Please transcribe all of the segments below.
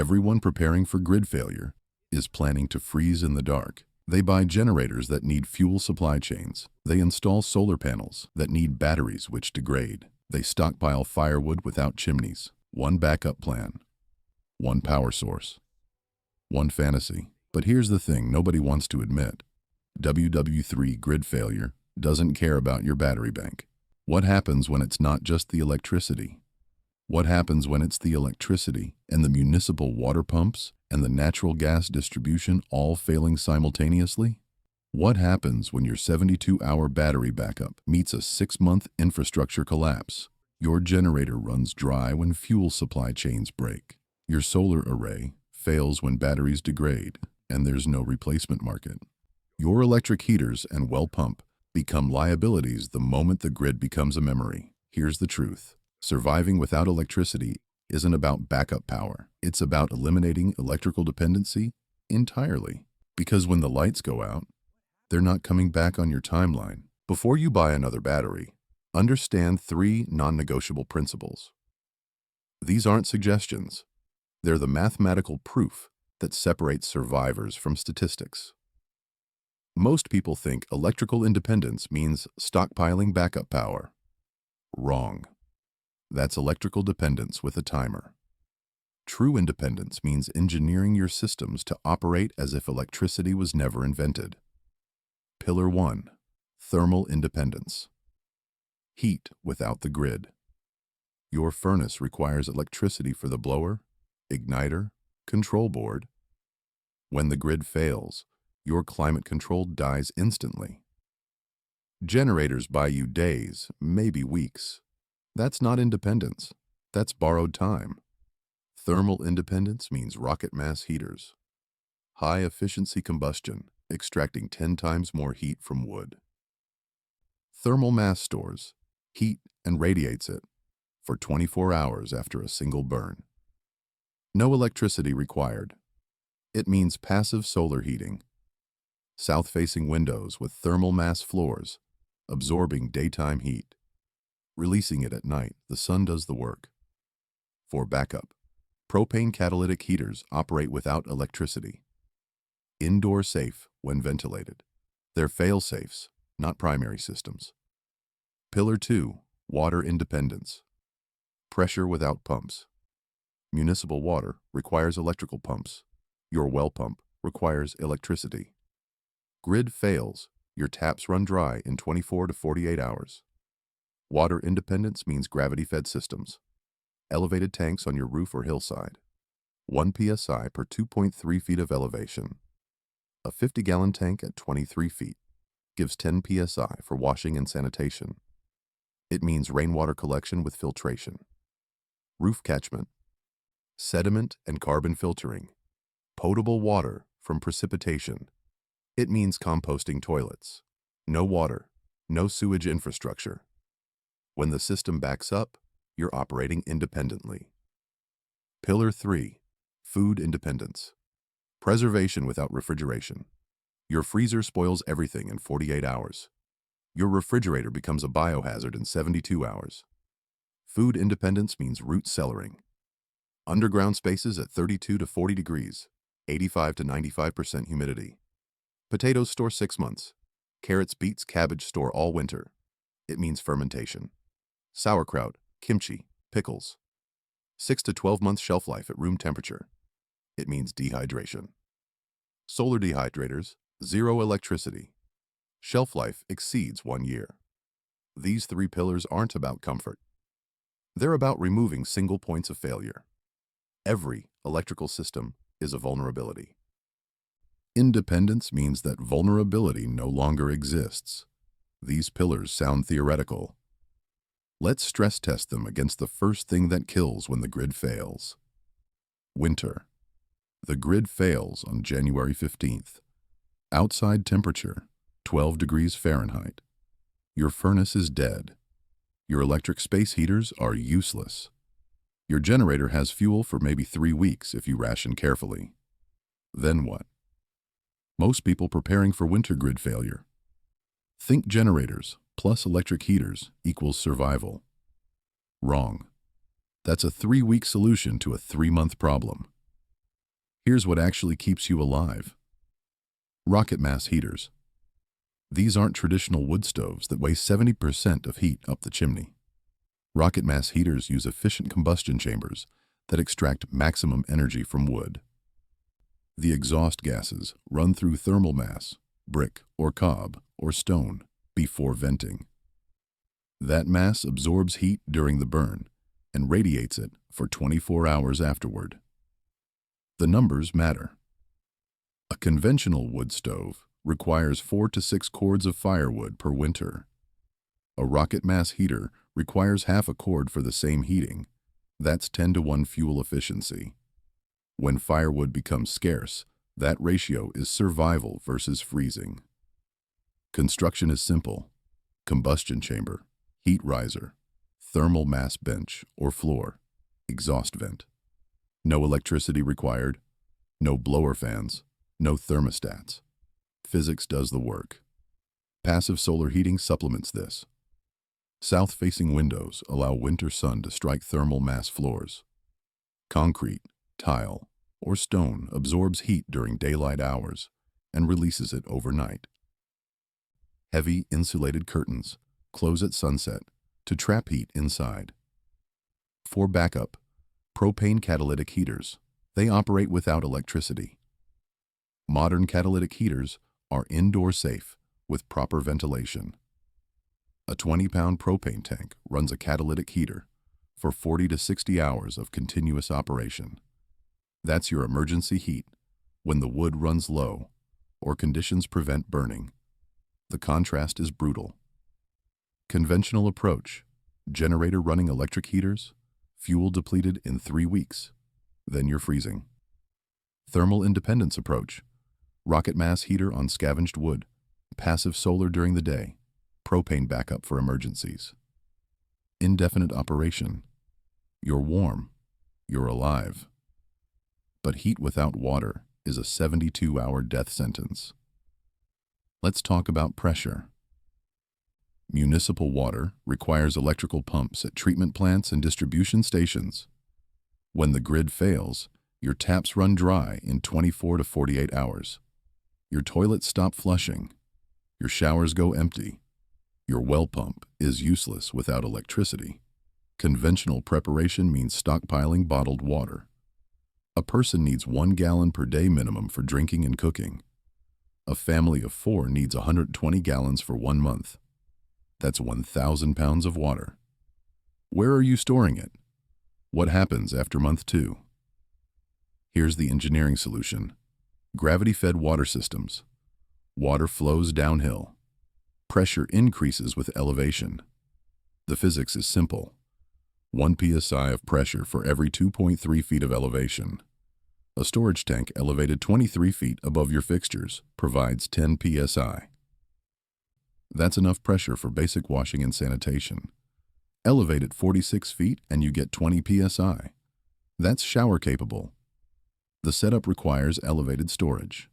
Everyone preparing for grid failure is planning to freeze in the dark. They buy generators that need fuel supply chains. They install solar panels that need batteries which degrade. They stockpile firewood without chimneys. One backup plan, one power source, one fantasy. But here's the thing nobody wants to admit. WW3 grid failure doesn't care about your battery bank. What happens when it's not just the electricity? What happens when it's the electricity and the municipal water pumps and the natural gas distribution all failing simultaneously? What happens when your 72-hour battery backup meets a 6-month infrastructure collapse? Your generator runs dry when fuel supply chains break. Your solar array fails when batteries degrade and there's no replacement market. Your electric heaters and well pump become liabilities the moment the grid becomes a memory. Here's the truth. Surviving without electricity isn't about backup power. It's about eliminating electrical dependency entirely. Because when the lights go out, they're not coming back on your timeline. Before you buy another battery, understand 3 non-negotiable principles. These aren't suggestions. They're the mathematical proof that separates survivors from statistics. Most people think electrical independence means stockpiling backup power. Wrong. That's electrical dependence with a timer. True independence means engineering your systems to operate as if electricity was never invented. Pillar 1. Thermal independence. Heat without the grid. Your furnace requires electricity for the blower, igniter, control board. When the grid fails, your climate control dies instantly. Generators buy you days, maybe weeks. That's not independence. That's borrowed time. Thermal independence means rocket mass heaters. High-efficiency combustion, extracting 10 times more heat from wood. Thermal mass stores heat and radiates it for 24 hours after a single burn. No electricity required. It means passive solar heating. South-facing windows with thermal mass floors, absorbing daytime heat. Releasing it at night, the sun does the work. For backup, propane catalytic heaters operate without electricity. Indoor safe when ventilated. They're fail-safes, not primary systems. Pillar 2. Water independence. Pressure without pumps. Municipal water requires electrical pumps. Your well pump requires electricity. Grid fails, your taps run dry in 24 to 48 hours. Water independence means gravity-fed systems. Elevated tanks on your roof or hillside. 1 psi per 2.3 feet of elevation. A 50-gallon tank at 23 feet gives 10 psi for washing and sanitation. It means rainwater collection with filtration. Roof catchment. Sediment and carbon filtering. Potable water from precipitation. It means composting toilets. No water, no sewage infrastructure. When the system backs up, you're operating independently. Pillar 3. Food independence. Preservation without refrigeration. Your freezer spoils everything in 48 hours. Your refrigerator becomes a biohazard in 72 hours. Food independence means root cellaring. Underground spaces at 32 to 40 degrees, 85 to 95% humidity. Potatoes store 6 months. Carrots, beets, cabbage store all winter. It means fermentation. Sauerkraut, kimchi, pickles. 6 to 12 months shelf life at room temperature. It means dehydration. Solar dehydrators, 0 electricity. Shelf life exceeds 1 year. These 3 pillars aren't about comfort. They're about removing single points of failure. Every electrical system is a vulnerability. Independence means that vulnerability no longer exists. These pillars sound theoretical. Let's stress test them against the first thing that kills when the grid fails. Winter. The grid fails on January 15th. Outside temperature, 12 degrees Fahrenheit. Your furnace is dead. Your electric space heaters are useless. Your generator has fuel for maybe 3 weeks if you ration carefully. Then what? Most people preparing for winter grid failure think generators plus electric heaters equals survival. Wrong. That's a 3-week solution to a 3-month problem. Here's what actually keeps you alive. Rocket mass heaters. These aren't traditional wood stoves that weigh 70% of heat up the chimney. Rocket mass heaters use efficient combustion chambers that extract maximum energy from wood. The exhaust gases run through thermal mass, brick or cob or stone, before venting. That mass absorbs heat during the burn and radiates it for 24 hours afterward. The numbers matter. A conventional wood stove requires 4 to 6 cords of firewood per winter. A rocket mass heater requires half a cord for the same heating. That's 10-to-1 fuel efficiency. When firewood becomes scarce, that ratio is survival versus freezing. Construction is simple. Combustion chamber, heat riser, thermal mass bench or floor, exhaust vent. No electricity required, no blower fans, no thermostats. Physics does the work. Passive solar heating supplements this. South-facing windows allow winter sun to strike thermal mass floors. Concrete, tile, or stone absorbs heat during daylight hours and releases it overnight. Heavy insulated curtains close at sunset to trap heat inside. For backup, propane catalytic heaters. They operate without electricity. Modern catalytic heaters are indoor safe with proper ventilation. A 20-pound propane tank runs a catalytic heater for 40 to 60 hours of continuous operation. That's your emergency heat when the wood runs low or conditions prevent burning. The contrast is brutal. Conventional approach: generator running electric heaters, fuel depleted in 3 weeks, then you're freezing. Thermal independence approach: rocket mass heater on scavenged wood, passive solar during the day, propane backup for emergencies. Indefinite operation: you're warm, you're alive. But heat without water is a 72-hour death sentence. Let's talk about pressure. Municipal water requires electrical pumps at treatment plants and distribution stations. When the grid fails, your taps run dry in 24 to 48 hours. Your toilets stop flushing. Your showers go empty. Your well pump is useless without electricity. Conventional preparation means stockpiling bottled water. A person needs 1 gallon per day minimum for drinking and cooking. A family of 4 needs 120 gallons for 1 month. That's 1,000 pounds of water. Where are you storing it? What happens after month 2? Here's the engineering solution. Gravity-fed water systems. Water flows downhill. Pressure increases with elevation. The physics is simple. 1 psi of pressure for every 2.3 feet of elevation. A storage tank elevated 23 feet above your fixtures provides 10 psi. That's enough pressure for basic washing and sanitation. Elevate it 46 feet and you get 20 psi. That's shower capable. The setup requires elevated storage.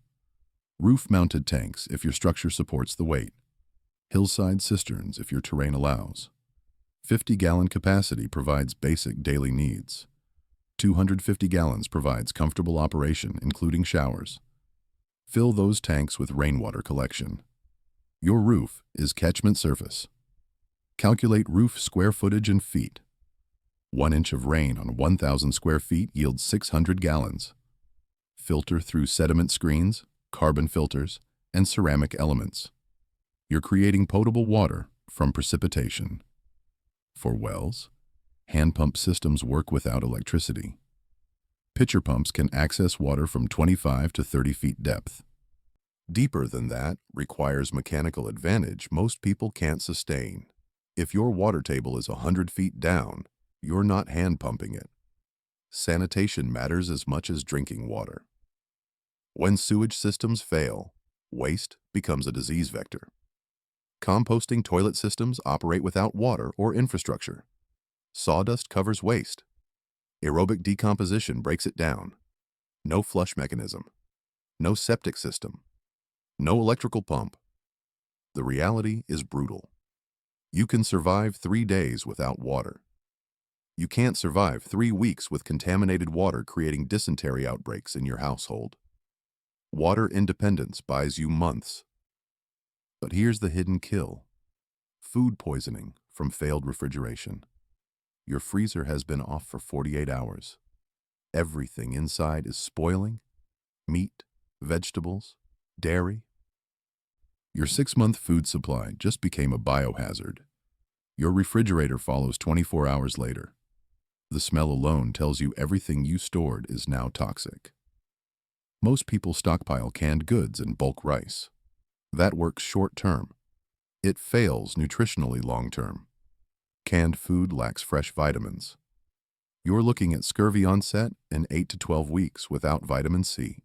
Roof-mounted tanks if your structure supports the weight. Hillside cisterns if your terrain allows. 50-gallon capacity provides basic daily needs. 250 gallons provides comfortable operation, including showers. Fill those tanks with rainwater collection. Your roof is catchment surface. Calculate roof square footage in feet. 1 inch of rain on 1,000 square feet yields 600 gallons. Filter through sediment screens, carbon filters, and ceramic elements. You're creating potable water from precipitation. For wells, hand pump systems work without electricity. Pitcher pumps can access water from 25 to 30 feet depth. Deeper than that requires mechanical advantage most people can't sustain. If your water table is 100 feet down, you're not hand pumping it. Sanitation matters as much as drinking water. When sewage systems fail, waste becomes a disease vector. Composting toilet systems operate without water or infrastructure. Sawdust covers waste. Aerobic decomposition breaks it down. No flush mechanism. No septic system. No electrical pump. The reality is brutal. You can survive 3 days without water. You can't survive 3 weeks with contaminated water creating dysentery outbreaks in your household. Water independence buys you months. But here's the hidden kill. Food poisoning from failed refrigeration. Your freezer has been off for 48 hours. Everything inside is spoiling. Meat, vegetables, dairy. Your 6-month food supply just became a biohazard. Your refrigerator follows 24 hours later. The smell alone tells you everything you stored is now toxic. Most people stockpile canned goods and bulk rice. That works short-term. It fails nutritionally long-term. Canned food lacks fresh vitamins. You're looking at scurvy onset in 8 to 12 weeks without vitamin C.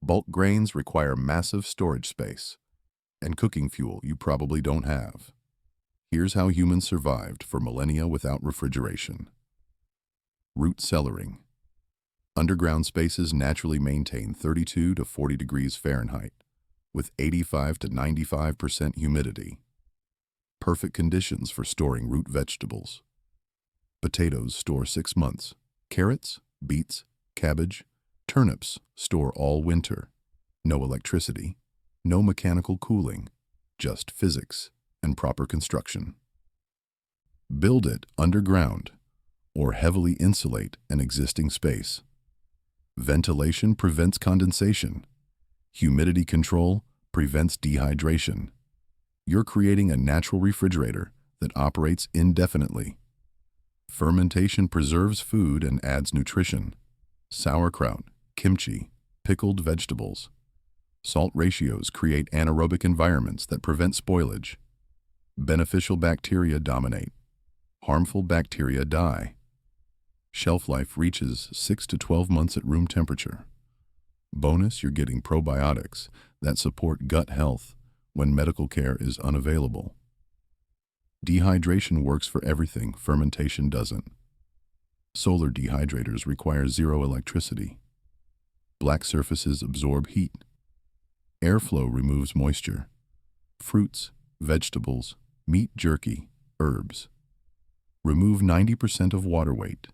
Bulk grains require massive storage space and cooking fuel you probably don't have. Here's how humans survived for millennia without refrigeration. Root cellaring. Underground spaces naturally maintain 32 to 40 degrees Fahrenheit with 85 to 95% humidity. Perfect conditions for storing root vegetables. Potatoes store 6 months. Carrots, beets, cabbage, turnips store all winter. No electricity, no mechanical cooling, just physics and proper construction. Build it underground or heavily insulate an existing space. Ventilation prevents condensation. Humidity control prevents dehydration. You're creating a natural refrigerator that operates indefinitely. Fermentation preserves food and adds nutrition. Sauerkraut, kimchi, pickled vegetables. Salt ratios create anaerobic environments that prevent spoilage. Beneficial bacteria dominate. Harmful bacteria die. Shelf life reaches 6 to 12 months at room temperature. Bonus, you're getting probiotics that support gut health when medical care is unavailable. Dehydration works for everything, fermentation doesn't. Solar dehydrators require zero electricity. Black surfaces absorb heat. Airflow removes moisture. Fruits, vegetables, meat jerky, herbs. Remove 90% of water weight,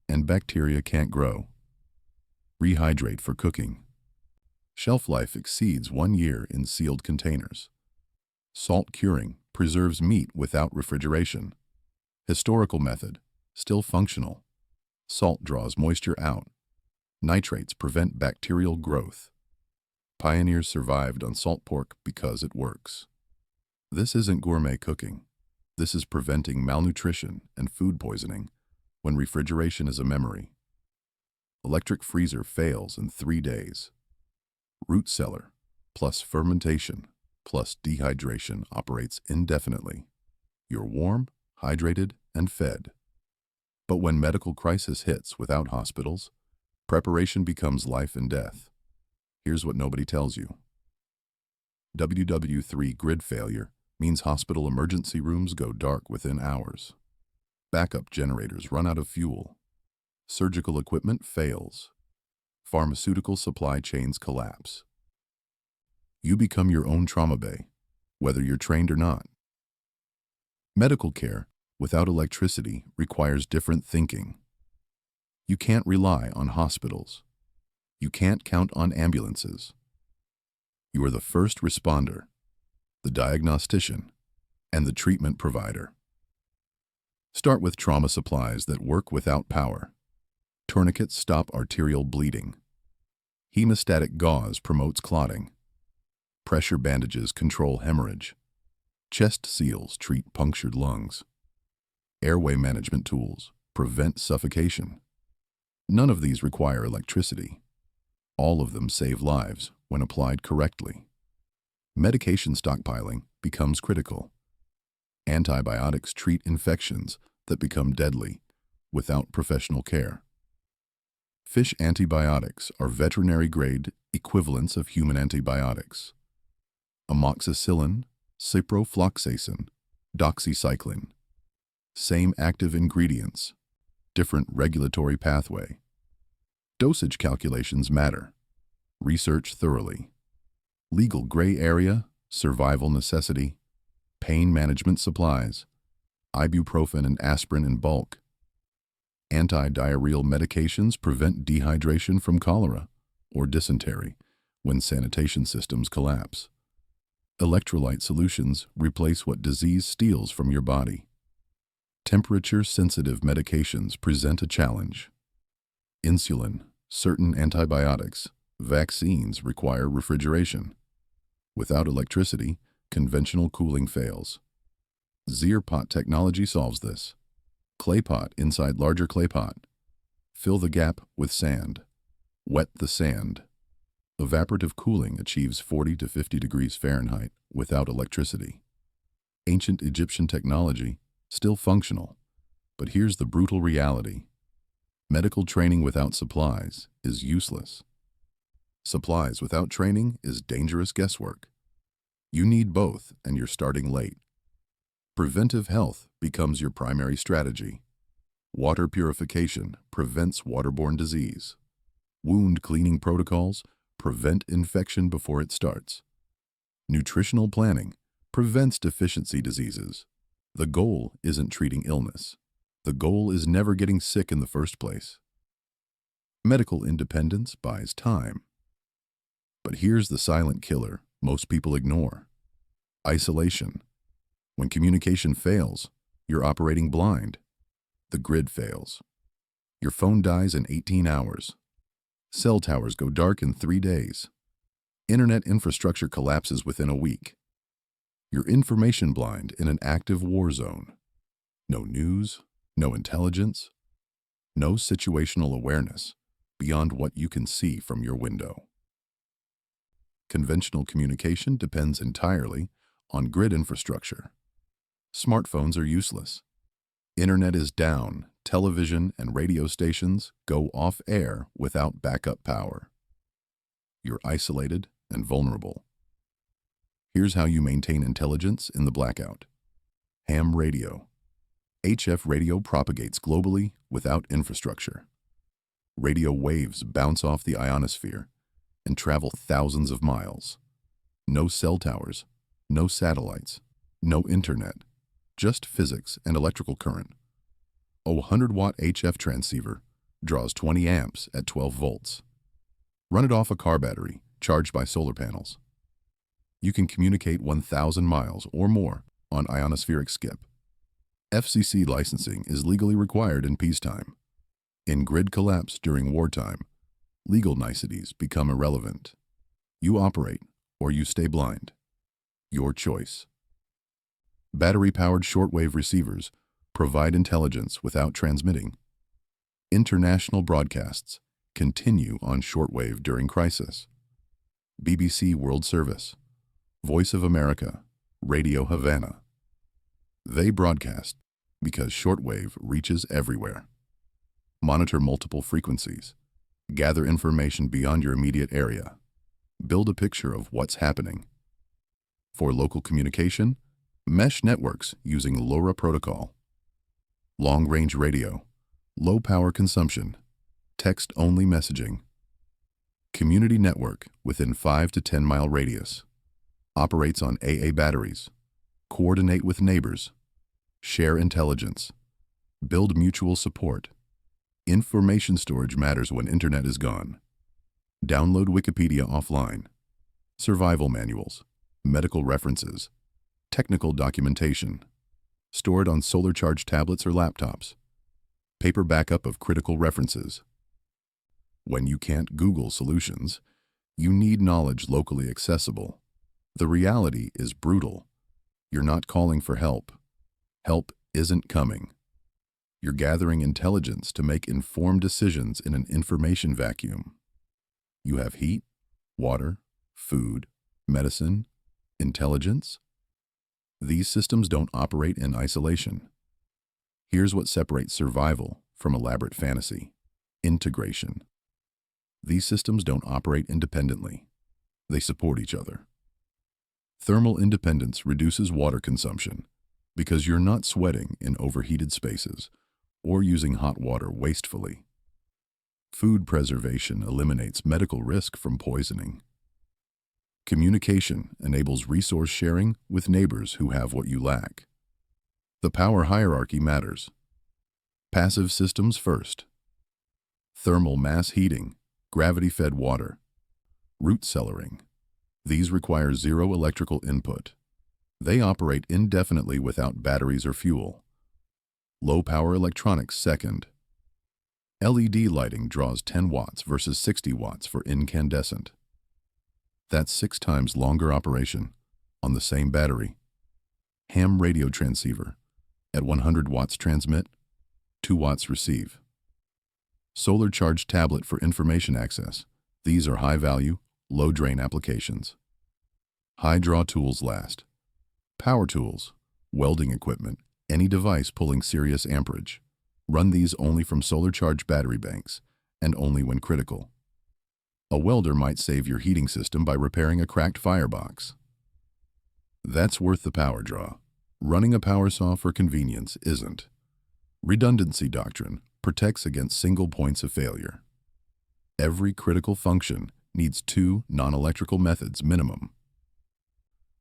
and bacteria can't grow. Rehydrate for cooking. Shelf life exceeds 1 year in sealed containers. Salt curing preserves meat without refrigeration. Historical method, still functional. Salt draws moisture out. Nitrates prevent bacterial growth. Pioneers survived on salt pork because it works. This isn't gourmet cooking. This is preventing malnutrition and food poisoning when refrigeration is a memory. Electric freezer fails in 3 days. Root cellar plus fermentation plus dehydration operates indefinitely. You're warm, hydrated, and fed. But when medical crisis hits without hospitals, preparation becomes life and death. Here's what nobody tells you. WW3 grid failure means hospital emergency rooms go dark within hours. Backup generators run out of fuel. Surgical equipment fails. Pharmaceutical supply chains collapse. You become your own trauma bay, whether you're trained or not. Medical care without electricity requires different thinking. You can't rely on hospitals. You can't count on ambulances. You are the first responder, the diagnostician, and the treatment provider. Start with trauma supplies that work without power. Tourniquets stop arterial bleeding. Hemostatic gauze promotes clotting. Pressure bandages control hemorrhage. Chest seals treat punctured lungs. Airway management tools prevent suffocation. None of these require electricity. All of them save lives when applied correctly. Medication stockpiling becomes critical. Antibiotics treat infections that become deadly without professional care. Fish antibiotics are veterinary-grade equivalents of human antibiotics. Amoxicillin, ciprofloxacin, doxycycline. Same active ingredients, different regulatory pathway. Dosage calculations matter. Research thoroughly. Legal gray area, survival necessity, pain management supplies, ibuprofen and aspirin in bulk. Anti-diarrheal medications prevent dehydration from cholera or dysentery when sanitation systems collapse. Electrolyte solutions replace what disease steals from your body. Temperature-sensitive medications present a challenge. Insulin, certain antibiotics, vaccines require refrigeration. Without electricity, conventional cooling fails. Zero pot technology solves this. Clay pot inside larger clay pot. Fill the gap with sand. Wet the sand. Evaporative cooling achieves 40 to 50 degrees Fahrenheit without electricity. Ancient Egyptian technology, still functional. But here's the brutal reality. Medical training without supplies is useless. Supplies without training is dangerous guesswork. You need both, and you're starting late. Preventive health becomes your primary strategy. Water purification prevents waterborne disease. Wound cleaning protocols prevent infection before it starts. Nutritional planning prevents deficiency diseases. The goal isn't treating illness. The goal is never getting sick in the first place. Medical independence buys time. But here's the silent killer most people ignore. Isolation. When communication fails, you're operating blind. The grid fails. Your phone dies in 18 hours. Cell towers go dark in 3 days. Internet infrastructure collapses within a week. You're information blind in an active war zone. No news, no intelligence, no situational awareness beyond what you can see from your window. Conventional communication depends entirely on grid infrastructure. Smartphones are useless. Internet is down. Television and radio stations go off air without backup power. You're isolated and vulnerable. Here's how you maintain intelligence in the blackout. Ham radio. HF radio propagates globally without infrastructure. Radio waves bounce off the ionosphere and travel thousands of miles. No cell towers, no satellites, no internet, just physics and electrical current. A 100-watt HF transceiver draws 20 amps at 12 volts. Run it off a car battery charged by solar panels. You can communicate 1,000 miles or more on ionospheric skip. FCC licensing is legally required in peacetime. In grid collapse during wartime, legal niceties become irrelevant. You operate or you stay blind. Your choice. Battery-powered shortwave receivers provide intelligence without transmitting. International broadcasts continue on shortwave during crisis. BBC World Service, Voice of America, Radio Havana. They broadcast because shortwave reaches everywhere. Monitor multiple frequencies. Gather information beyond your immediate area. Build a picture of what's happening. For local communication, mesh networks using LoRa protocol. Long-range radio, low power consumption, text-only messaging. Community network within 5 to 10 mile radius. Operates on AA batteries. Coordinate with neighbors. Share intelligence. Build mutual support. Information storage matters when internet is gone. Download Wikipedia offline. Survival manuals, medical references, technical documentation. Stored on solar-charged tablets or laptops. Paper backup of critical references. When you can't Google solutions, you need knowledge locally accessible. The reality is brutal. You're not calling for help. Help isn't coming. You're gathering intelligence to make informed decisions in an information vacuum. You have heat, water, food, medicine, intelligence. These systems don't operate in isolation. Here's what separates survival from elaborate fantasy: integration. These systems don't operate independently. They support each other. Thermal independence reduces water consumption because you're not sweating in overheated spaces or using hot water wastefully. Food preservation eliminates medical risk from poisoning. Communication enables resource sharing with neighbors who have what you lack. The power hierarchy matters. Passive systems first. Thermal mass heating, gravity-fed water. Root cellaring. These require zero electrical input. They operate indefinitely without batteries or fuel. Low-power electronics second. LED lighting draws 10 watts versus 60 watts for incandescent. That's 6 times longer operation on the same battery. Ham radio transceiver. At 100 watts transmit, 2 watts receive. Solar charged tablet for information access. These are high-value, low-drain applications. High draw tools last. Power tools, welding equipment, any device pulling serious amperage. Run these only from solar-charged battery banks, and only when critical. A welder might save your heating system by repairing a cracked firebox. That's worth the power draw. Running a power saw for convenience isn't. Redundancy doctrine protects against single points of failure. Every critical function needs 2 non-electrical methods minimum.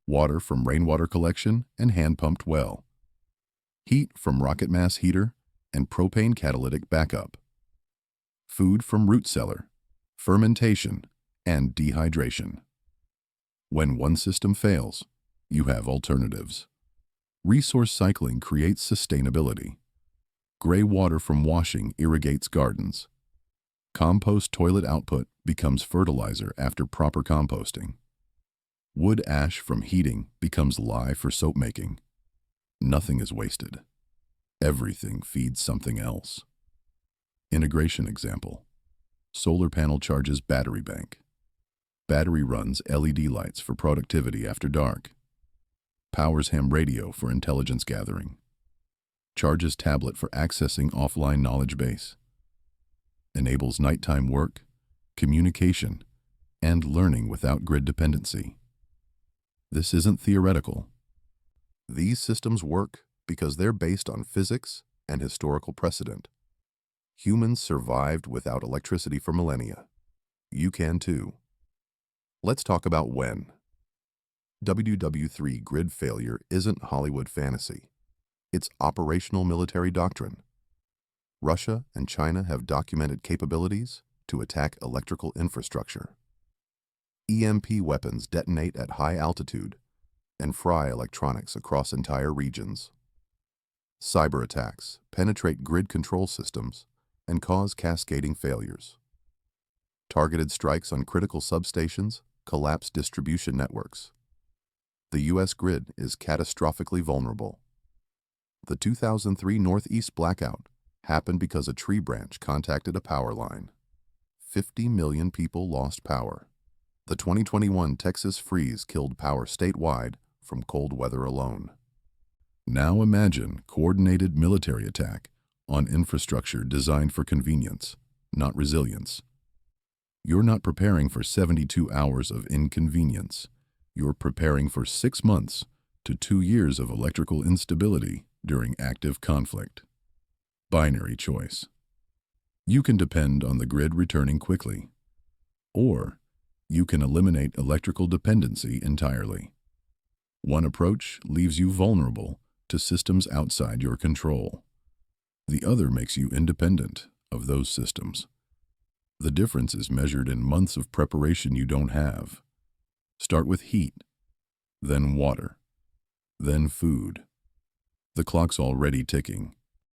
Water from rainwater collection and hand-pumped well. Heat from rocket mass heater and propane catalytic backup. Food from root cellar, fermentation, and dehydration. When one system fails, you have alternatives. Resource cycling creates sustainability. Gray water from washing irrigates gardens. Compost toilet output becomes fertilizer after proper composting. Wood ash from heating becomes lye for soap making. Nothing is wasted. Everything feeds something else. Integration example. Solar panel charges battery bank. Battery runs LED lights for productivity after dark. Powers ham radio for intelligence gathering. Charges tablet for accessing offline knowledge base. Enables nighttime work, communication, and learning without grid dependency. This isn't theoretical. These systems work because they're based on physics and historical precedent. Humans survived without electricity for millennia. You can too. Let's talk about when. WW3 grid failure isn't Hollywood fantasy. It's operational military doctrine. Russia and China have documented capabilities to attack electrical infrastructure. EMP weapons detonate at high altitude and fry electronics across entire regions. Cyber attacks penetrate grid control systems and cause cascading failures. Targeted strikes on critical substations collapse distribution networks. The U.S. grid is catastrophically vulnerable. The 2003 Northeast blackout happened because a tree branch contacted a power line. 50 million people lost power. The 2021 Texas freeze killed power statewide from cold weather alone. Now imagine coordinated military attack on infrastructure designed for convenience, not resilience. You're not preparing for 72 hours of inconvenience. You're preparing for 6 months to 2 years of electrical instability during active conflict. Binary choice. You can depend on the grid returning quickly, or you can eliminate electrical dependency entirely. One approach leaves you vulnerable to systems outside your control. The other makes you independent of those systems. The difference is measured in months of preparation you don't have. Start with heat, then water, then food. The clock's already ticking.